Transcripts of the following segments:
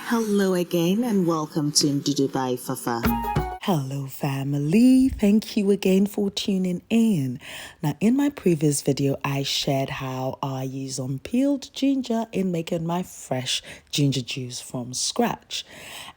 Hello again and welcome to Ndudu by Fafa. Hello family, thank you again for tuning in. Now in my previous video I shared how I use unpeeled ginger in making my fresh ginger juice from scratch,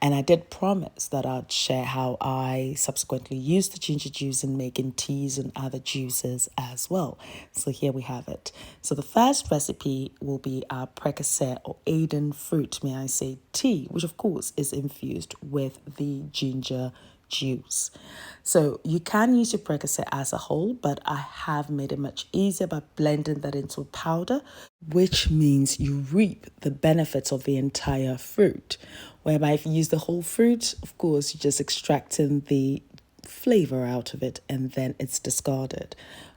and I did promise that I'd share how I subsequently use the ginger juice in making teas and other juices as well. So here we have it. So the first recipe will be our Prekese or Aidan fruit, may I say, tea, which of course is infused with the ginger juice. So you can use your Prekese as a whole, but I have made it much easier by blending that into a powder, which means you reap the benefits of the entire fruit. Whereby if you use the whole fruit, of course, you're just extracting the flavor out of it and then it's discarded.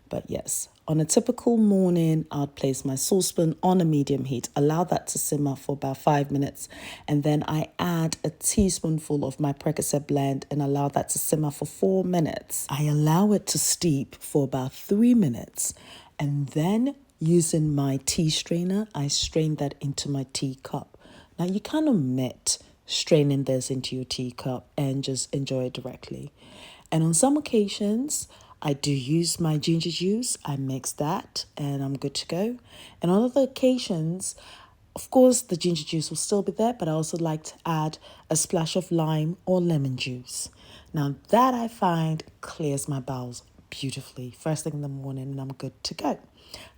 But yes, on a typical morning, I'd place my saucepan on a medium heat, allow that to simmer for about 5 minutes, and then I add a teaspoonful of my Prekese blend and allow that to simmer for 4 minutes. I allow it to steep for about 3 minutes, and then using my tea strainer, I strain that into my teacup. Now you can omit straining this into your teacup and just enjoy it directly. And on some occasions, I do use my ginger juice. I mix that and I'm good to go. And on other occasions, of course, the ginger juice will still be there, but I also like to add a splash of lime or lemon juice. Now that I find clears my bowels beautifully first thing in the morning and I'm good to go.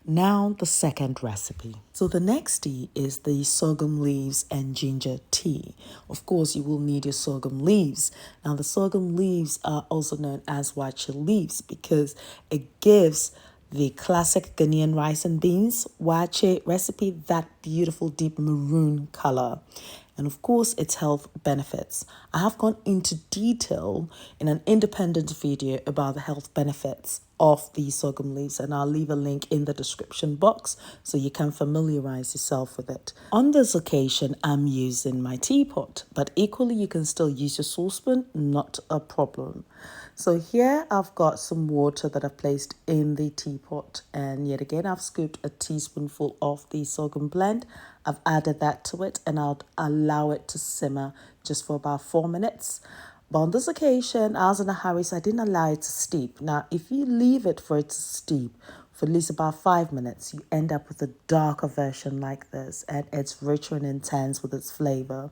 Now the second recipe. So the next tea is the sorghum leaves and ginger tea. Of course, you will need your sorghum leaves. Now the sorghum leaves are also known as wache leaves because it gives the classic Ghanaian rice and beans wache recipe that beautiful deep maroon color. And of course, its health benefits. I have gone into detail in an independent video about the health benefits of the sorghum leaves, and I'll leave a link in the description box so you can familiarize yourself with it. On this occasion, I'm using my teapot, but equally you can still use your saucepan, not a problem. So here I've got some water that I've placed in the teapot, and yet again I've scooped a teaspoonful of the sorghum blend. I've added that to it and I'll allow it to simmer just for about 4 minutes. But on this occasion, I was in a hurry, so I didn't allow it to steep. Now, if you leave it for it to steep for at least about 5 minutes, you end up with a darker version like this, and it's richer and intense with its flavor.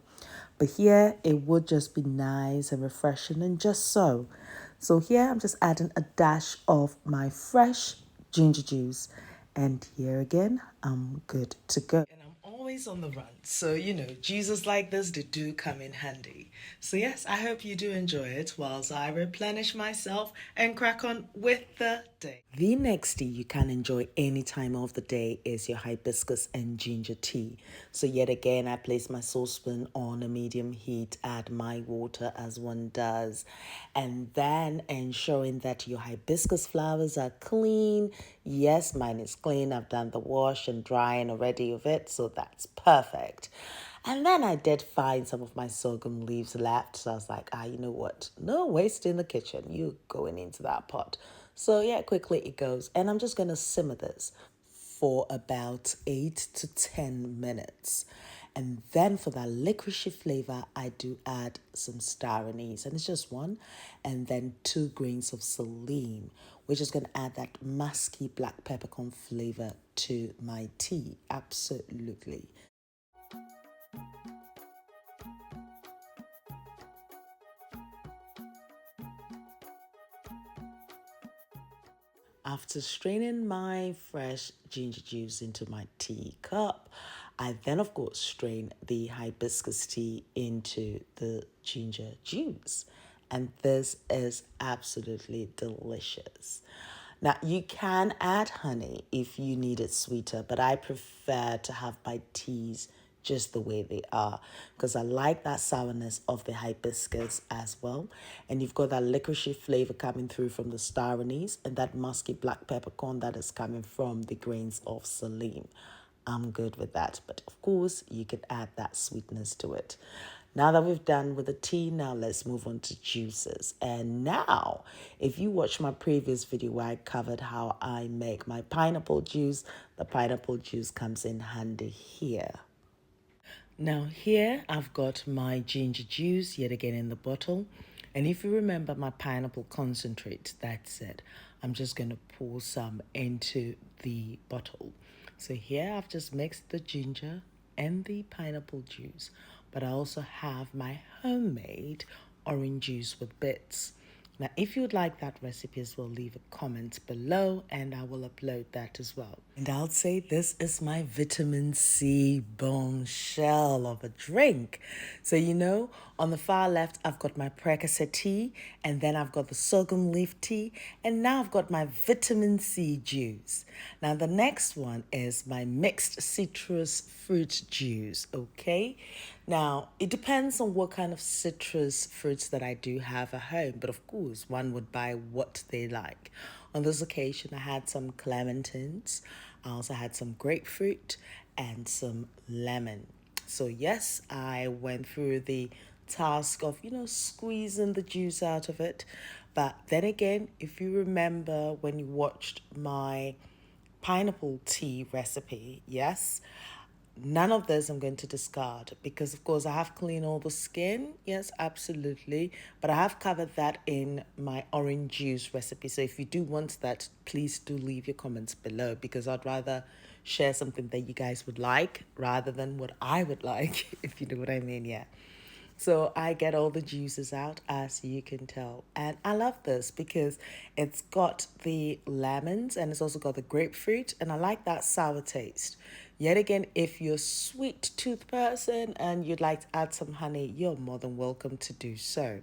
But here, it would just be nice and refreshing and just so. So here, I'm just adding a dash of my fresh ginger juice. And here again, I'm good to go. And I'm always on the run. So, juices like this, they do come in handy. So yes, I hope you do enjoy it whilst I replenish myself and crack on with the day. The next tea you can enjoy any time of the day is your hibiscus and ginger tea. So yet again, I place my saucepan on a medium heat, add my water as one does, and then ensuring that your hibiscus flowers are clean. Yes, mine is clean. I've done the wash and drying already of it, so that's perfect. And then I did find some of my sorghum leaves left. So I was like, you know what? No waste in the kitchen. You going into that pot. So yeah, quickly it goes. And I'm just going to simmer this for about 8 to 10 minutes. And then for that licoricey flavor, I do add some Star Anise, and it's just one, and then 2 grains of Selim, which is going to add that musky black peppercorn flavor to my tea. Absolutely. After straining my fresh ginger juice into my teacup, I then, of course, strain the hibiscus tea into the ginger juice. And this is absolutely delicious. Now, you can add honey if you need it sweeter, but I prefer to have my teas just the way they are because I like that sourness of the hibiscus as well. And you've got that licoricey flavor coming through from the Star Anise and that musky black peppercorn that is coming from the grains of Selim. I'm good with that. But of course, you can add that sweetness to it. Now that we've done with the tea, now let's move on to juices. And now, if you watch my previous video where I covered how I make my pineapple juice, the pineapple juice comes in handy here. Now here I've got my ginger juice yet again in the bottle. And if you remember my pineapple concentrate, that's it. I'm just going to pour some into the bottle. So here I've just mixed the ginger and the pineapple juice. But I also have my homemade orange juice with bits. Now, if you'd like that recipe as well, leave a comment below and I will upload that as well. And I'll say this is my vitamin C bombshell of a drink. So, on the far left, I've got my Prekese tea, and then I've got the sorghum leaf tea, and now I've got my vitamin C juice. Now, the next one is my mixed citrus fruit juice, okay? Now, it depends on what kind of citrus fruits that I do have at home, but of course, one would buy what they like. On this occasion, I had some clementines, I also had some grapefruit, and some lemon. So, yes, I went through the task of, squeezing the juice out of it. But then again, if you remember when you watched my pineapple tea recipe, yes, none of this I'm going to discard because, of course, I have cleaned all the skin. Yes, absolutely. But I have covered that in my orange juice recipe. So if you do want that, please do leave your comments below because I'd rather share something that you guys would like rather than what I would like, if you know what I mean. Yeah. So I get all the juices out, as you can tell. And I love this because it's got the lemons and it's also got the grapefruit. And I like that sour taste. Yet again, if you're a sweet tooth person and you'd like to add some honey, you're more than welcome to do so.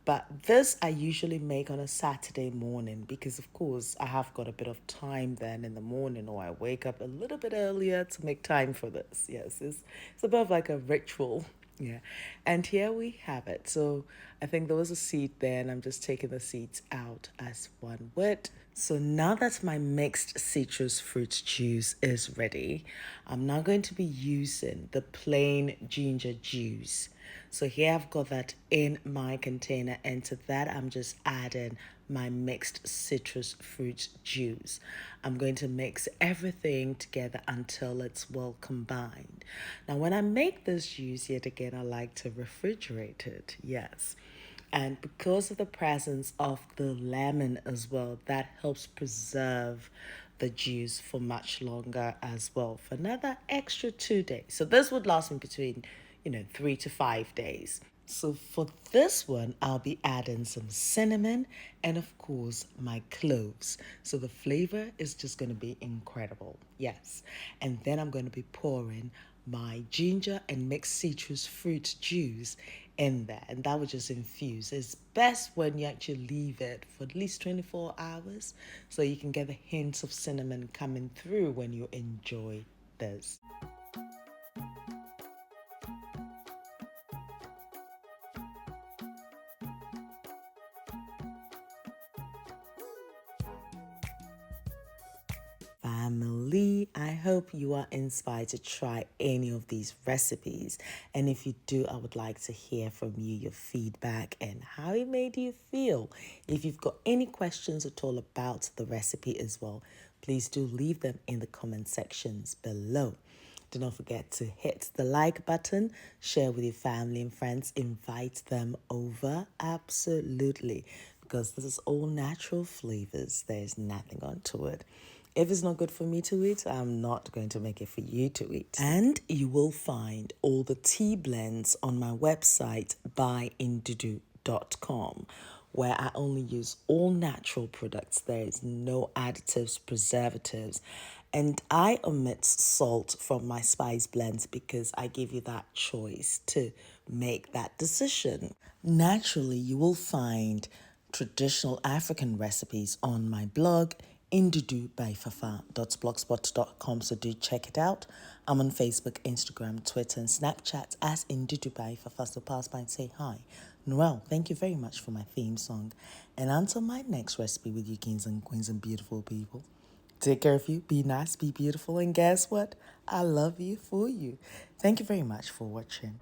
But this I usually make on a Saturday morning because, of course, I have got a bit of time then in the morning, or I wake up a little bit earlier to make time for this. Yes, it's a bit of like a ritual. Yeah. And here we have it. So I think there was a seed there, and I'm just taking the seeds out as one would. So now that my mixed citrus fruit juice is ready, I'm now going to be using the plain ginger juice. So here I've got that in my container, and to that I'm just adding my mixed citrus fruit juice. I'm going to mix everything together until it's well combined. Now when I make this juice, yet again, I like to refrigerate it, yes. And because of the presence of the lemon as well, that helps preserve the juice for much longer as well, for another extra 2 days. So this would last me between 3 to 5 days. So for this one, I'll be adding some cinnamon and, of course, my cloves. So the flavor is just going to be incredible. Yes. And then I'm going to be pouring my ginger and mixed citrus fruit juice in there, and that will just infuse. It's best when you actually leave it for at least 24 hours so you can get the hints of cinnamon coming through when you enjoy this. Family, I hope you are inspired to try any of these recipes. And if you do, I would like to hear from you, your feedback and how it made you feel. If you've got any questions at all about the recipe as well, please do leave them in the comment sections below. Do not forget to hit the like button, share with your family and friends, invite them over. Absolutely. Because this is all natural flavors. There's nothing onto it. If it's not good for me to eat, I'm not going to make it for you to eat. And you will find all the tea blends on my website, buyndudu.com, where I only use all natural products. There is no additives, preservatives, and I omit salt from my spice blends because I give you that choice to make that decision. Naturally, you will find traditional African recipes on my blog, Ndudu by Fafa.blogspot.com, so do check it out. I'm on Facebook, Instagram, Twitter, and Snapchat as Ndudu by Fafa, so pass by and say hi. Noel, thank you very much for my theme song. And until my next recipe with you kings and queens and beautiful people, take care of you, be nice, be beautiful, and guess what? I love you for you. Thank you very much for watching.